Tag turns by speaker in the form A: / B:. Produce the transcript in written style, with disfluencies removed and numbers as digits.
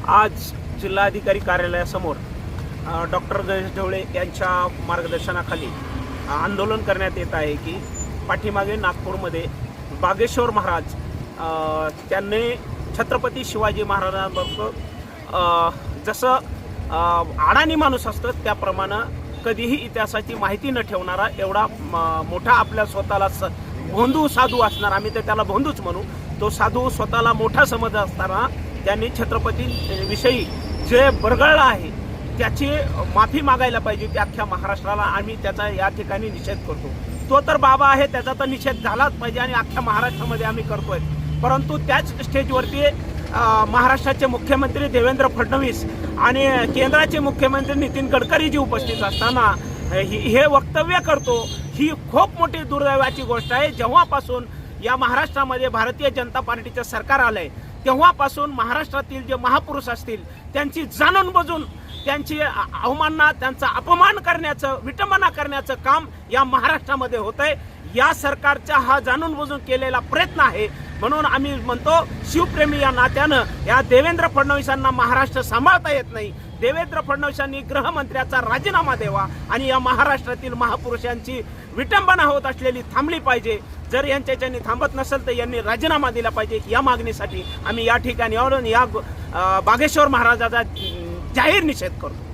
A: आज जिल्हाधिकारी कार्यालयासमोर डॉक्टर गणेश ढवळे यांच्या मार्गदर्शनाखाली आंदोलन करण्यात येत आहे की पाठीमागे नागपूरमध्ये बागेश्वर महाराज त्यांनी छत्रपती शिवाजी महाराजांबरोबर जसं अडाणी माणूस असतं त्याप्रमाणे कधीही इतिहासाची माहिती न ठेवणारा एवढा मोठा आपल्या स्वतःला भोंदू साधू असणार, आम्ही तर त्याला भोंदूच म्हणू, तो साधू स्वतःला मोठा समज असताना त्यांनी छत्रपतींविषयी जे बरगळलं आहे त्याची माफी मागायला पाहिजे होती अख्ख्या महाराष्ट्राला. आम्ही त्याचा या ठिकाणी निषेध करतो. तो तर बाबा आहे, त्याचा तर निषेध झालाच पाहिजे आणि अख्ख्या महाराष्ट्रामध्ये आम्ही करतोय. परंतु त्याच स्टेजवरती महाराष्ट्राचे मुख्यमंत्री देवेंद्र फडणवीस आणि केंद्राचे मुख्यमंत्री नितीन गडकरी जी उपस्थित असताना हे वक्तव्य करतो, ही खूप मोठी दुर्दैवाची गोष्ट आहे. जेव्हापासून या महाराष्ट्रामध्ये भारतीय जनता पार्टीचं सरकार आलंय तेव्हापासून महाराष्ट्रातील जे महापुरुष असतील त्यांची जाणून बुजून त्यांची अवमानना, त्यांचा अपमान करण्याचं, विटंबना करण्याचं काम या महाराष्ट्रामध्ये होतंय. या सरकारचा हा जाणून बुजून केलेला प्रयत्न आहे. म्हणून आम्ही म्हणतो, शिवप्रेमी या नात्यानं या देवेंद्र फडणवीसांना महाराष्ट्र सांभाळता येत नाही. देवेंद्र फडणवीसांनी गृहमंत्र्याचा राजीनामा द्यावा आणि या महाराष्ट्रातील महापुरुषांची विटंबना होत असलेली थांबली पाहिजे. जर यांच्याने थांबत नसेल तर यांनी राजीनामा दिला पाहिजे. या मागणीसाठी आम्ही या ठिकाणी या बागेश्वर महाराजाचा जाहीर निषेध करतो.